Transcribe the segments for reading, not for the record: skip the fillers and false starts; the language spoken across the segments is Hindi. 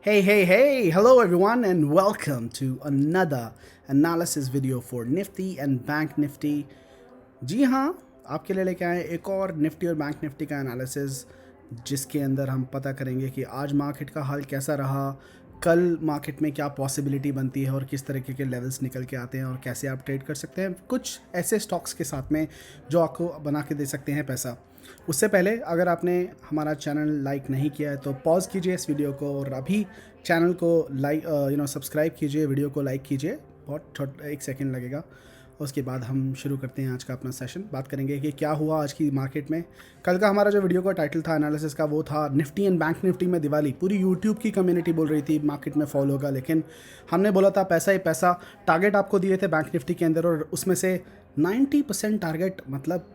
Hey, hello everyone, and welcome to another analysis video for Nifty and Bank Nifty. जी हाँ, आपके लिए लेके आए एक और निफ्टी और बैंक निफ्टी का एनालिसिस, जिसके अंदर हम पता करेंगे कि आज मार्केट का हाल कैसा रहा, कल मार्केट में क्या पॉसिबिलिटी बनती है और किस तरीके के लेवल्स निकल के आते हैं और कैसे आप ट्रेड कर सकते हैं कुछ ऐसे स्टॉक्स के साथ में जो आपको बना के दे सकते हैं पैसा। उससे पहले अगर आपने हमारा चैनल लाइक नहीं किया है तो पॉज कीजिए इस वीडियो को और अभी चैनल को लाइक सब्सक्राइब कीजिए, वीडियो को लाइक कीजिए, बहुत छोटा 1 सेकेंड लगेगा। उसके बाद हम शुरू करते हैं आज का अपना सेशन। बात करेंगे कि क्या हुआ आज की मार्केट में। कल का हमारा जो वीडियो का टाइटल था एनालिसिस का वो था निफ्टी एंड बैंक निफ्टी में दिवाली। पूरी यूट्यूब की कम्युनिटी बोल रही थी मार्केट में फॉल होगा, लेकिन हमने बोला था पैसा ही पैसा। टारगेट आपको दिए थे बैंक निफ्टी के अंदर और उसमें से 90% टारगेट, मतलब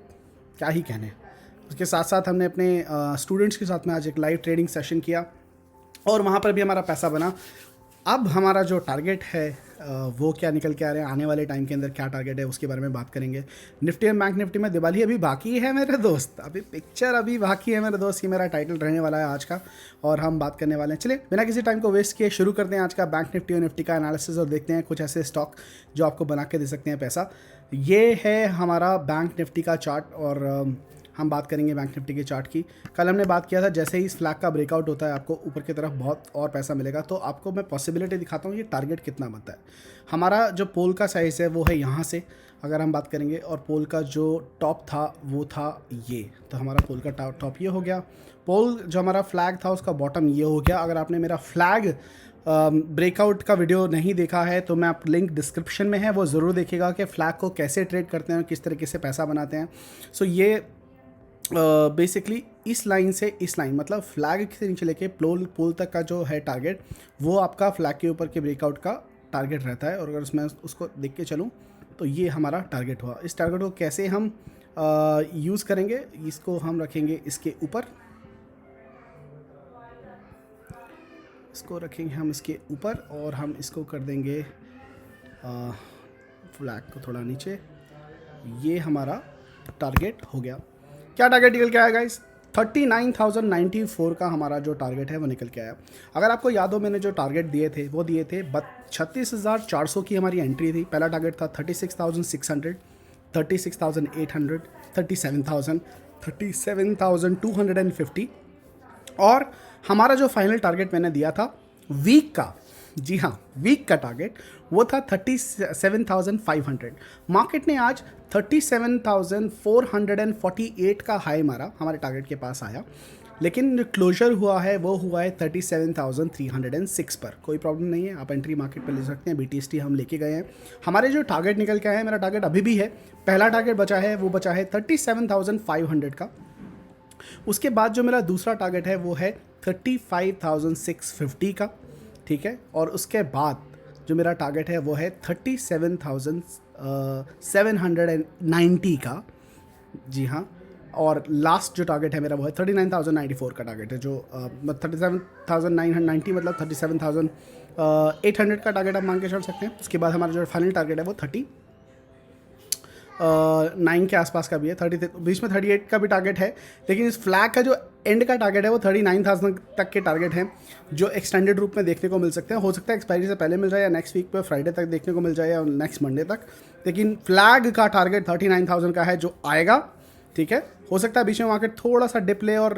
क्या ही कहने। उसके साथ साथ हमने अपने स्टूडेंट्स के साथ में आज एक लाइव ट्रेडिंग सेशन किया और वहाँ पर भी हमारा पैसा बना। अब हमारा जो टारगेट है वो क्या निकल के आ रहे हैं, आने वाले टाइम के अंदर क्या टारगेट है उसके बारे में बात करेंगे। निफ्टी एंड बैंक निफ्टी में दिवाली अभी बाकी है मेरे दोस्त, अभी पिक्चर अभी बाकी है मेरे दोस्त। ये मेरा टाइटल रहने वाला है आज का और हम बात करने वाले हैं। चलिए बिना किसी टाइम को वेस्ट किए शुरू करते हैं आज का बैंक निफ्टी और निफ्टी का एनालिसिस और देखते हैं कुछ ऐसे स्टॉक जो आपको बना के दे सकते हैं पैसा। ये है हमारा बैंक निफ्टी का चार्ट और हम बात करेंगे बैंक निफ्टी के चार्ट की। कल हमने बात किया था जैसे ही इस फ्लैग का ब्रेकआउट होता है आपको ऊपर की तरफ बहुत और पैसा मिलेगा। तो आपको मैं पॉसिबिलिटी दिखाता हूँ ये टारगेट कितना बनता है। हमारा जो पोल का साइज़ है वो है यहाँ से अगर हम बात करेंगे, और पोल का जो टॉप था वो था ये। तो हमारा पोल का टॉप ये हो गया। पोल जो हमारा फ्लैग था उसका बॉटम ये हो गया। अगर आपने मेरा फ्लैग ब्रेकआउट का वीडियो नहीं देखा है तो मैं आप लिंक डिस्क्रिप्शन में है, वो ज़रूर देखिएगा कि फ्लैग को कैसे ट्रेड करते हैं और किस तरीके से पैसा बनाते हैं। सो ये बेसिकली इस लाइन से इस लाइन, मतलब फ्लैग से नीचे लेके पोल तक का जो है टारगेट वो आपका फ्लैग के ऊपर के ब्रेकआउट का टारगेट रहता है। और अगर उसमें उसको देख के चलूँ तो ये हमारा टारगेट हुआ। इस टारगेट को कैसे हम यूज़ करेंगे, इसको हम रखेंगे इसके ऊपर, इसको रखेंगे हम इसके ऊपर और हम इसको कर देंगे फ्लैग को थोड़ा नीचे। ये हमारा टारगेट हो गया। क्या टारगेट निकल के आया गाइस? 39,094 का हमारा जो टारगेट है वो निकल के आया। अगर आपको याद हो मैंने जो टारगेट दिए थे वो दिए थे 36,400 की हमारी एंट्री थी। पहला टारगेट था 36,600, 36,800, 37,000, 37,250 और हमारा जो फाइनल टारगेट मैंने दिया था वीक का, जी हाँ वीक का टारगेट वो था 37,500। मार्केट ने आज 37,448 का हाई मारा, हमारे टारगेट के पास आया, लेकिन जो क्लोजर हुआ है वो हुआ है 37,306 पर। कोई प्रॉब्लम नहीं है, आप एंट्री मार्केट पर ले सकते हैं। BTST हम लेके गए हैं। हमारे जो टारगेट निकल के आए हैं, मेरा टारगेट अभी भी है, पहला टारगेट बचा है वो बचा है 37,500 का। उसके बाद जो मेरा दूसरा टारगेट है वो है 35,650 का, ठीक है। और उसके बाद जो मेरा टारगेट है वो है 37,790 का, जी हाँ। और लास्ट जो टारगेट है मेरा वो है 39,094 का टारगेट है, जो 37,990 मतलब 37,800 का टारगेट आप मान के चल सकते हैं। उसके बाद हमारा जो फाइनल टारगेट है वो 39 के आसपास का भी है, 30 बीच में 38 का भी टारगेट है। लेकिन इस फ्लैग का जो एंड का टारगेट है वो 39,000 तक के टारगेट हैं जो एक्सटेंडेड रूप में देखने को मिल सकते हैं। हो सकता है एक्सपायरी से पहले मिल जाए या नेक्स्ट वीक पे फ्राइडे तक देखने को मिल जाए या नेक्स्ट मंडे तक, लेकिन फ्लैग का टारगेट 39,000 का है जो आएगा, ठीक है। हो सकता है बीच में मार्केट थोड़ा सा डिप ले और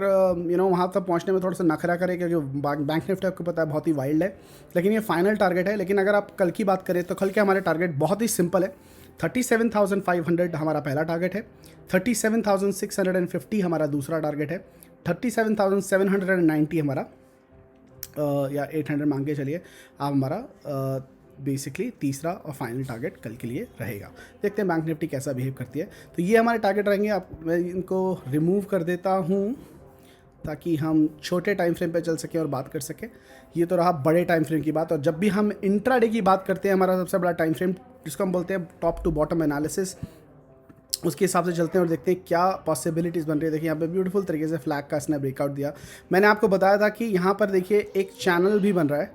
वहाँ तक पहुँचने में थोड़ा सा नखरा करे, क्योंकि बैंक निफ्टी आपको पता है बहुत ही वाइल्ड है, लेकिन ये फाइनल टारगेट है। लेकिन अगर आप कल की बात करें तो कल के हमारे टारगेट बहुत ही सिंपल है। 37,500 हमारा पहला टारगेट है, 37,650 हमारा दूसरा टारगेट है, 37,790 हमारा या 800 मांग के चलिए आप, हमारा बेसिकली तीसरा और फाइनल टारगेट कल के लिए रहेगा। देखते हैं बैंक निफ्टी कैसा बिहेव करती है। तो ये हमारे टारगेट रहेंगे। आप मैं इनको रिमूव कर देता हूँ ताकि हम छोटे टाइम फ्रेम पे चल सकें और बात कर सकें। ये तो रहा बड़े टाइम फ्रेम की बात। और जब भी हम इंट्राडे की बात करते हैं, हमारा सबसे बड़ा टाइम फ्रेम जिसको हम बोलते हैं टॉप टू बॉटम एनालिसिस, उसके हिसाब से चलते हैं और देखते हैं क्या पॉसिबिलिटीज़ बन रही है। देखिए यहाँ पे ब्यूटीफुल तरीके से फ्लैग का इसने ब्रेकआउट दिया। मैंने आपको बताया था कि यहाँ पर देखिए एक चैनल भी बन रहा है,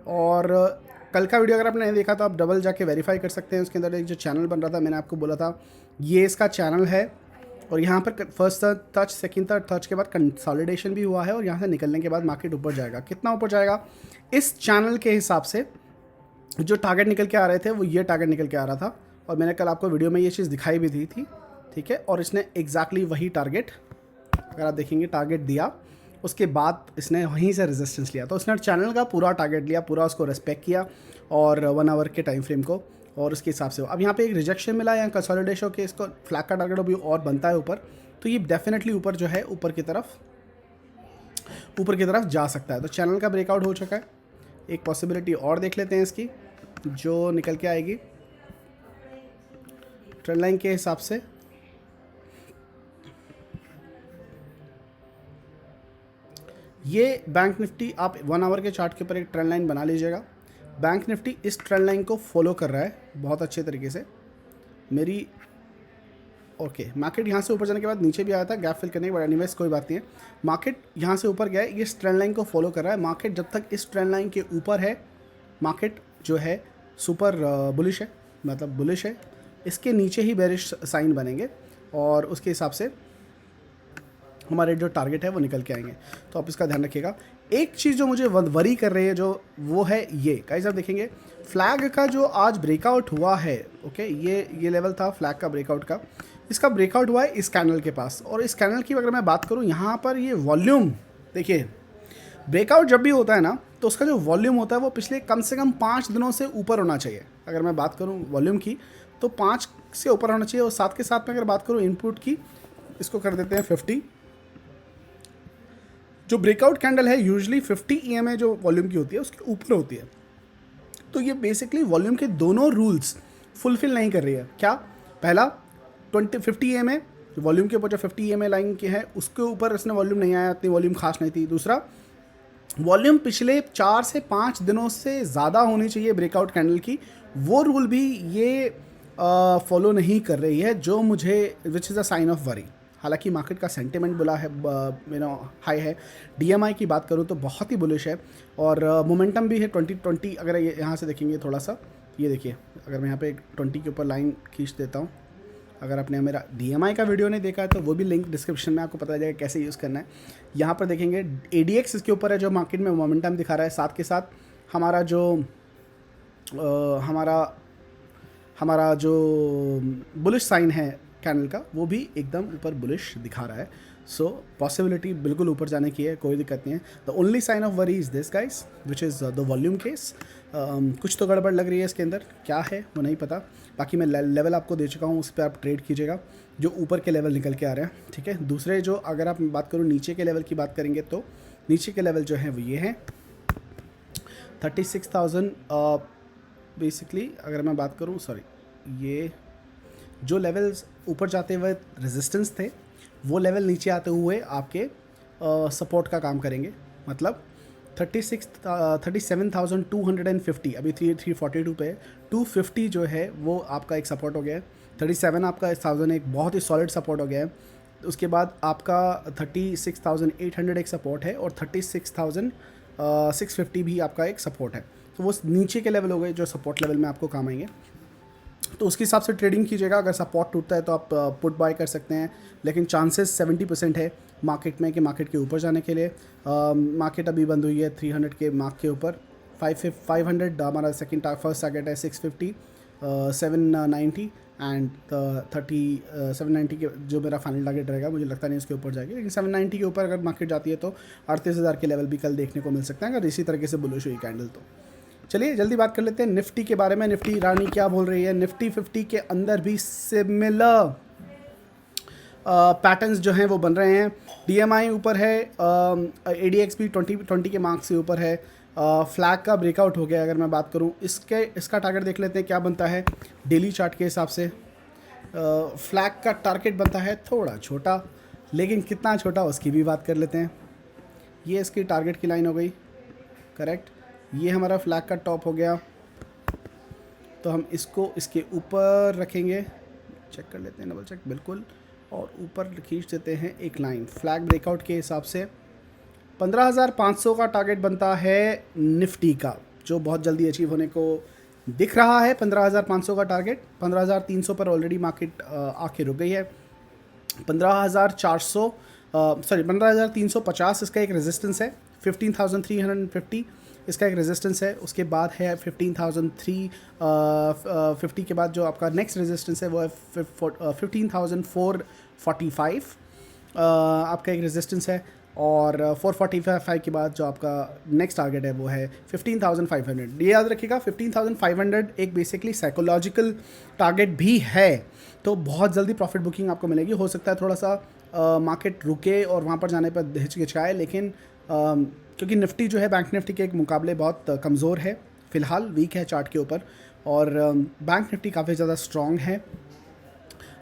और कल का वीडियो अगर आपने नहीं देखा तो आप डबल जाके वेरीफाई कर सकते हैं। उसके अंदर एक जो चैनल बन रहा था मैंने आपको बोला था ये इसका चैनल है और यहाँ पर फर्स्ट टच, सेकंड टच के बाद कंसोलिडेशन भी हुआ है और यहाँ से निकलने के बाद मार्केट ऊपर जाएगा। कितना ऊपर जाएगा? इस चैनल के हिसाब से जो टारगेट निकल के आ रहे थे वो ये टारगेट निकल के आ रहा था, और मैंने कल आपको वीडियो में ये चीज़ दिखाई भी दी थी, ठीक है। और इसने एग्जैक्टली वही टारगेट, अगर आप देखेंगे, टारगेट दिया, उसके बाद इसने वहीं से रेजिस्टेंस लिया। तो उसने चैनल का पूरा टारगेट लिया, पूरा उसको रेस्पेक्ट किया, और 1 आवर के टाइम फ्रेम को, और उसके हिसाब से अब यहाँ पे एक रिजेक्शन मिला या कंसोलिडेशन के इसको फ्लैग का टारगेट अभी और बनता है ऊपर, तो ये डेफिनेटली ऊपर जो है ऊपर की तरफ जा सकता है। तो चैनल का ब्रेकआउट हो चुका है। एक पॉसिबिलिटी और देख लेते हैं इसकी जो निकल के आएगी ट्रेंड लाइन के हिसाब से। ये बैंक निफ्टी, आप 1 आवर के चार्ट के ऊपर एक ट्रेंड लाइन बना लीजिएगा। बैंक निफ्टी इस ट्रेंड लाइन को फॉलो कर रहा है बहुत अच्छे तरीके से। मेरी ओके, मार्केट यहाँ से ऊपर जाने के बाद नीचे भी आया था गैप फिल करने के बाद, एनीवेज कोई बात नहीं है। मार्केट यहाँ से ऊपर गया है, इस ट्रेंड लाइन को फॉलो कर रहा है। मार्केट जब तक इस ट्रेंड लाइन के ऊपर है, मार्केट जो है सुपर बुलिश है, मतलब बुलिश है। इसके नीचे ही बेरिश साइन बनेंगे और उसके हिसाब से हमारे जो टारगेट है वो निकल के आएंगे। तो आप इसका ध्यान रखिएगा। एक चीज़ जो मुझे वरी कर रही है जो वो है ये, गाइस आप देखेंगे फ्लैग का जो आज ब्रेकआउट हुआ है, ओके, ये लेवल था फ्लैग का ब्रेकआउट का। इसका ब्रेकआउट हुआ है इस कैंडल के पास, और इस कैंडल की अगर मैं बात करूँ यहाँ पर ये वॉल्यूम देखिए, ब्रेकआउट जब भी होता है ना तो उसका जो वॉल्यूम होता है वो पिछले कम से कम 5 दिनों से ऊपर होना चाहिए। अगर मैं बात करूँ वॉल्यूम की तो 5 से ऊपर होना चाहिए। और साथ के साथ में अगर बात करूँ इनपुट की, इसको कर देते हैं 50। जो ब्रेकआउट कैंडल है यूजुअली 50 EMA जो वॉल्यूम की होती है उसके ऊपर होती है। तो ये बेसिकली वॉल्यूम के दोनों रूल्स फुलफिल नहीं कर रही है। क्या? पहला 50 EMA वॉल्यूम के ऊपर जो 50 EMA लाइन की है उसके ऊपर इसने वॉल्यूम नहीं आया, इतनी वॉल्यूम खास नहीं थी। दूसरा, वॉल्यूम पिछले 4 से 5 दिनों से ज़्यादा होनी चाहिए ब्रेकआउट कैंडल की, वो रूल भी ये फॉलो नहीं कर रही है, जो मुझे which is a sign of worry. हालांकि मार्केट का सेंटिमेंट बुला है, हाई है। DMI की बात करूँ तो बहुत ही बुलिश है, और मोमेंटम भी है 2020। अगर यहाँ से देखेंगे थोड़ा सा, ये देखिए, अगर मैं यहाँ पे 20 के ऊपर लाइन खींच देता हूँ, अगर आपने मेरा DMI का वीडियो नहीं देखा है तो वो भी लिंक डिस्क्रिप्शन में आपको पता चल जाएगा कैसे यूज़ करना है। यहाँ पर देखेंगे ADX इसके ऊपर है जो मार्केट में मोमेंटम दिखा रहा है। साथ के साथ हमारा जो बुलिश साइन है कैंडल का, वो भी एकदम ऊपर बुलिश दिखा रहा है। सो पॉसिबिलिटी बिल्कुल ऊपर जाने की है, कोई दिक्कत नहीं है। The only sign of worry is this guys which is the volume case. कुछ तो गड़बड़ लग रही है इसके अंदर, क्या है वो नहीं पता। बाकी मैं लेवल आपको दे चुका हूँ, उस पर आप ट्रेड कीजिएगा जो ऊपर के लेवल निकल के आ रहे हैं, ठीक है। दूसरे जो अगर आप बात करूँ नीचे के लेवल की बात करेंगे तो नीचे के लेवल जो है वो ये हैं 36,000 बेसिकली। अगर मैं बात करूँ, सॉरी, ये जो लेवल्स ऊपर जाते हुए रेजिस्टेंस थे वो लेवल नीचे आते हुए आपके सपोर्ट का काम करेंगे। मतलब 37,250 अभी 342 पे 250 जो है वो आपका एक सपोर्ट हो गया है। 37 आपका 1000 एक बहुत ही सॉलिड सपोर्ट हो गया है। उसके बाद आपका 36,800 एक सपोर्ट है, और 36,650 भी आपका एक सपोर्ट है। तो वो नीचे के लेवल हो गए जो सपोर्ट लेवल में आपको काम आएंगे। तो उसके हिसाब से ट्रेडिंग कीजिएगा। अगर सपोर्ट टूटता है तो आप पुट बाय कर सकते हैं, लेकिन चांसेस 70% है मार्केट में कि मार्केट के ऊपर जाने के लिए। मार्केट अभी बंद हुई है 300 के मार्क के ऊपर। 500 हमारा फर्स्ट टारगेट है 650, 790 एंड 790 के जो मेरा फाइनल टारगेट रहेगा, मुझे लगता नहीं उसके ऊपर जाएगी, लेकिन 790 के ऊपर अगर मार्केट जाती है तो 38,000 के लेवल भी कल देखने को मिल सकते हैं अगर इसी तरीके से बुलिश हुई कैंडल तो। चलिए जल्दी बात कर लेते हैं निफ्टी के बारे में। निफ्टी रानी क्या बोल रही है? निफ्टी 50 के अंदर भी सिमिलर पैटर्न्स जो हैं वो बन रहे हैं। DMI ऊपर है, ADX भी 20 के मार्क्स से ऊपर है। फ्लैग का ब्रेकआउट हो गया। अगर मैं बात करूं इसका टारगेट देख लेते हैं क्या बनता है डेली चार्ट के हिसाब से। फ्लैग का टारगेट बनता है थोड़ा छोटा, लेकिन कितना छोटा उसकी भी बात कर लेते हैं। ये इसकी टारगेट की लाइन हो गई, करेक्ट। ये हमारा फ्लैग का टॉप हो गया, तो हम इसको इसके ऊपर रखेंगे, चेक कर लेते हैं, डबल चेक, बिल्कुल, और ऊपर खींच देते हैं एक लाइन। फ्लैग ब्रेकआउट के हिसाब से 15,500 का टारगेट बनता है निफ्टी का, जो बहुत जल्दी अचीव होने को दिख रहा है। 15,500 का टारगेट, 15,300 पर ऑलरेडी मार्केट आके रुक गई है। 15,400 सॉरी 15,350 इसका एक रेजिस्टेंस है। 15,350 इसका एक रेजिस्टेंस है। उसके बाद है 15,350 के बाद जो आपका नेक्स्ट रेजिस्टेंस है वो है 15,445 आपका एक रेजिस्टेंस है। और 445 के बाद जो आपका नेक्स्ट टारगेट है वो है 15,500। ये याद रखिएगा 15,500 एक बेसिकली साइकोलॉजिकल टारगेट भी है, तो बहुत जल्दी प्रॉफिट बुकिंग आपको मिलेगी। हो सकता है थोड़ा सा मार्केट रुके और वहाँ पर जाने पर हिचकिचाए, लेकिन क्योंकि निफ्टी जो है बैंक निफ्टी के एक मुकाबले बहुत कमज़ोर है, फ़िलहाल वीक है चार्ट के ऊपर, और बैंक निफ्टी काफ़ी ज़्यादा स्ट्रॉन्ग है।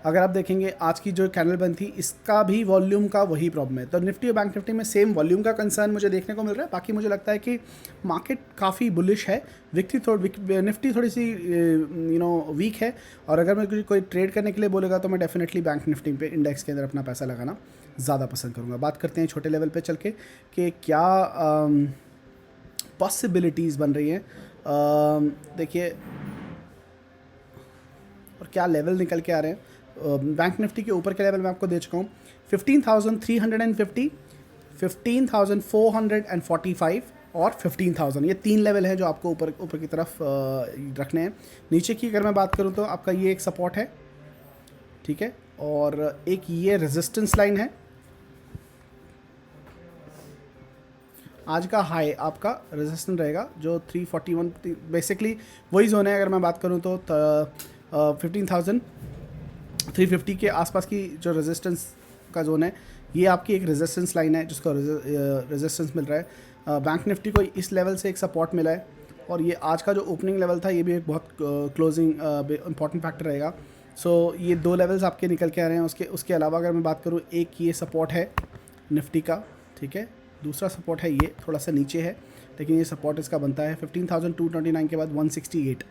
अगर आप देखेंगे आज की जो कैंडल बंद थी इसका भी वॉल्यूम का वही प्रॉब्लम है, तो निफ्टी और बैंक निफ्टी में सेम वॉल्यूम का कंसर्न मुझे देखने को मिल रहा है। बाकी मुझे लगता है कि मार्केट काफ़ी बुलिश है। निफ्टी थोड़ी सी वीक है, और अगर मैं कोई ट्रेड करने के लिए बोलेगा तो मैं डेफिनेटली बैंक निफ्टी पे इंडेक्स के अंदर अपना पैसा लगाना ज़्यादा पसंद करूँगा। बात करते हैं छोटे लेवल पे चल के कि क्या पॉसिबिलिटीज़ बन रही हैं। देखिए और क्या लेवल निकल के आ रहे हैं। बैंक निफ्टी के ऊपर के लेवल मैं आपको दे चुका हूँ 15,350, 15,445 और 15,000। ये 3 लेवल है जो आपको ऊपर की तरफ रखने हैं। नीचे की अगर मैं बात करूँ तो आपका ये एक सपोर्ट है, ठीक है, और एक ये रेजिस्टेंस लाइन है। आज का हाई आपका रेजिस्टेंस रहेगा जो 341, बेसिकली वही जोन है। अगर मैं बात करूँ तो 15,350 के आसपास की जो रेजिस्टेंस का जोन है, ये आपकी एक रेजिस्टेंस लाइन है जिसको रेजिस्टेंस मिल रहा है। बैंक निफ्टी को इस लेवल से एक सपोर्ट मिला है, और ये आज का जो ओपनिंग लेवल था ये भी एक बहुत क्लोजिंग इंपॉर्टेंट फैक्टर रहेगा। सो ये 2 लेवल्स आपके निकल के आ रहे हैं। उसके अलावा अगर मैं बात करूँ, एक ये सपोर्ट है निफ्टी का, ठीक है, दूसरा सपोर्ट है ये थोड़ा सा नीचे है, लेकिन ये सपोर्ट इसका बनता है 15,229 के बाद 168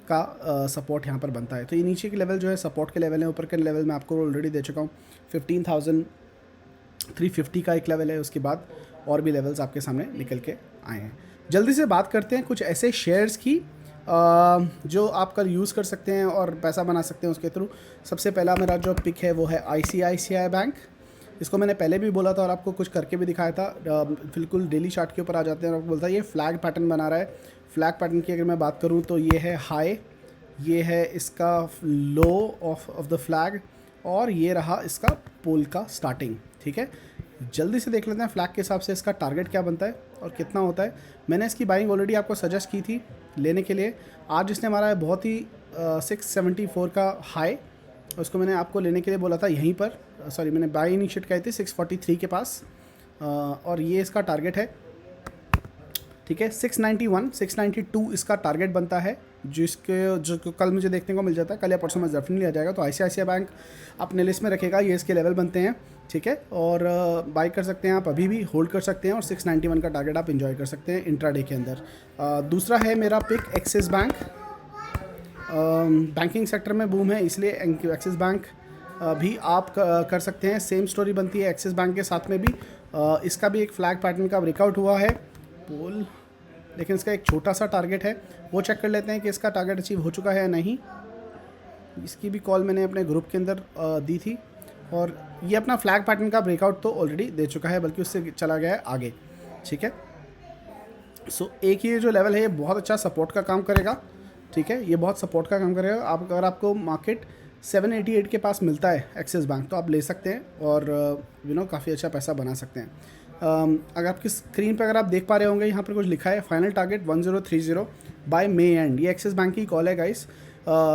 का सपोर्ट यहाँ पर बनता है। तो ये नीचे के लेवल जो है सपोर्ट के लेवल है। ऊपर के लेवल मैं आपको ऑलरेडी दे चुका हूँ 15,350 का एक लेवल है। उसके बाद और भी लेवल्स आपके सामने निकल के आए हैं। जल्दी से बात करते हैं कुछ ऐसे शेयर्स की जो आप कल यूज़ कर सकते हैं और पैसा बना सकते हैं उसके थ्रू। सबसे पहला मेरा जो पिक है वो है ICICI बैंक। इसको मैंने पहले भी बोला था और आपको कुछ करके भी दिखाया था। बिल्कुल डेली चार्ट के ऊपर आ जाते हैं और आपको बोलता है ये फ्लैग पैटर्न बना रहा है। फ्लैग पैटर्न की अगर मैं बात करूं तो ये है हाई, ये है इसका लो ऑफ द फ्लैग, और ये रहा इसका पोल का स्टार्टिंग, ठीक है। जल्दी से देख लेते हैं फ्लैग के हिसाब से इसका टारगेट क्या बनता है और कितना होता है। मैंने इसकी बाइंग ऑलरेडी आपको सजेस्ट की थी लेने के लिए। आज इसने हमारा बहुत ही 674 का हाई, उसको मैंने आपको लेने के लिए बोला था यहीं पर, सॉरी मैंने बाई इनिशिएट की थी 643 के पास, और ये इसका टारगेट है, ठीक है। 691 692 इसका टारगेट बनता है, जो कल मुझे देखने को मिल जाता है, कल या परसों में डेफिनेटली आ जाएगा। तो ICICI बैंक अपने लिस्ट में रखेगा, ये इसके लेवल बनते हैं, ठीक है। और बाई कर सकते हैं आप, अभी भी होल्ड कर सकते हैं, और 691 का टारगेट आप इंजॉय कर सकते हैं इंट्राडे के अंदर। दूसरा है मेरा pick Axis bank. Banking sector में बूम है, इसलिए एक्सिस बैंक भी आप कर सकते हैं। सेम स्टोरी बनती है एक्सिस बैंक के साथ में भी। इसका भी एक फ्लैग पैटर्न का ब्रेकआउट हुआ है पोल, लेकिन इसका एक छोटा सा टारगेट है, वो चेक कर लेते हैं कि इसका टारगेट अचीव हो चुका है या नहीं। इसकी भी कॉल मैंने अपने ग्रुप के अंदर दी थी, और ये अपना फ्लैग पैटर्न का ब्रेकआउट तो ऑलरेडी दे चुका है, बल्कि उससे चला गया है आगे, ठीक है। सो एक ये जो लेवल है ये बहुत अच्छा सपोर्ट का काम करेगा, ठीक है, ये बहुत सपोर्ट का काम करेगा। आप अगर आपको मार्केट 788 के पास मिलता है एक्सिस बैंक, तो आप ले सकते हैं और काफ़ी अच्छा पैसा बना सकते हैं। अगर आपकी स्क्रीन पर अगर आप देख पा रहे होंगे, यहाँ पर कुछ लिखा है final target 1030 by May end. ये एक्सिस बैंक की कॉल है गाइस।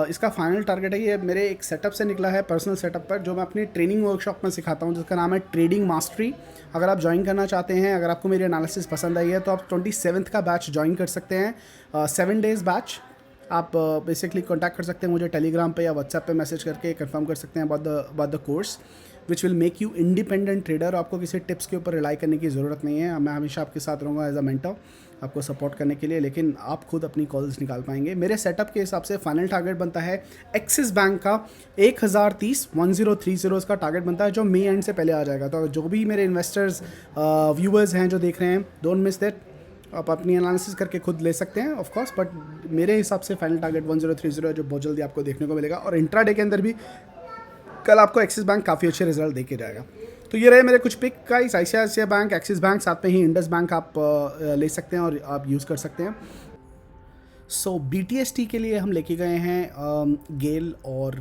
इसका फाइनल टारगेट है, ये मेरे एक सेटअप से निकला है, पर्सनल सेटअप पर, जो मैं अपनी ट्रेनिंग वर्कशॉप में सिखाता हूँ, जिसका नाम है ट्रेडिंग मास्टरी। अगर आप ज्वाइन करना चाहते हैं, अगर आपको मेरी एनालिसिस पसंद आई है, तो आप 27 का बैच ज्वाइन कर सकते हैं। 7 डेज़ बैच। आप बेसिकली कांटेक्ट कर सकते हैं मुझे टेलीग्राम पे या व्हाट्सएप पे मैसेज करके कंफर्म कर सकते हैं about the course which will make you independent trader. आपको किसी टिप्स के ऊपर रिलाई करने की ज़रूरत नहीं है। मैं हमेशा आपके साथ रहूँगा एज अ मेंटर, आपको सपोर्ट करने के लिए, लेकिन आप खुद अपनी कॉल्स निकाल पाएंगे। मेरे सेटअप के हिसाब से फाइनल टारगेट बनता है एक्सिस बैंक का 1030 इसका टारगेट बनता है, जो मे एंड से पहले आ जाएगा। तो जो भी मेरे इन्वेस्टर्स व्यूअर्स हैं जो देख रहे हैं, डोंट मिस दैट। आप अपनी एनालिसिस करके खुद ले सकते हैं ऑफ कोर्स, बट मेरे हिसाब से फाइनल टारगेट 1030 है, जो बहुत जल्दी आपको देखने को मिलेगा। और इंट्राडे के अंदर भी कल आपको एक्सिस बैंक काफ़ी अच्छे रिजल्ट दे के जाएगा। तो ये रहे मेरे कुछ pick guys, ICICI bank, Axis bank, साथ में ही इंडस बैंक आप ले सकते हैं और आप यूज़ कर सकते हैं। सो BTST के लिए हम लेके गए हैं गेल और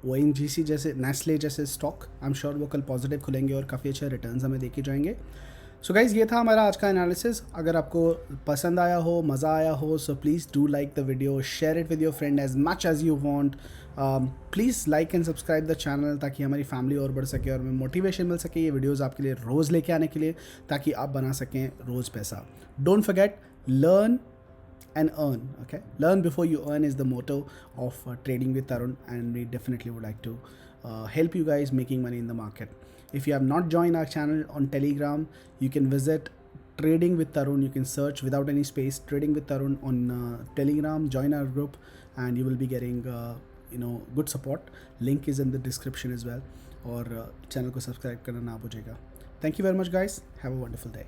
ONGC जैसे, नेस्ले जैसे स्टॉक। आई एम श्योर वो कल पॉजिटिव खुलेंगे और काफ़ी अच्छे रिटर्न्स हमें देके जाएंगे। सो गाइज़, ये था हमारा आज का एनालिसिस। अगर आपको पसंद आया हो, मज़ा आया हो, so please do like the video, share it with your friend as much as you want. Please like and subscribe the channel ताकि हमारी फैमिली और बढ़ सके और हमें मोटिवेशन मिल सके ये वीडियोज़ आपके लिए रोज़ लेके आने के लिए, ताकि आप बना सकें रोज़ पैसा। Don't forget, learn and earn. Okay, learn before you earn is the motto of Trading with Tarun, and we definitely would like to help you guys making money in the market. If you have not joined our channel on Telegram, you can visit Trading with Tarun. You can search without any space Trading with Tarun on Telegram. Join our group and you will be getting good support. Link is in the description as well. और channel को subscribe करना ना भूलिएगा. Thank you very much guys. Have a wonderful day.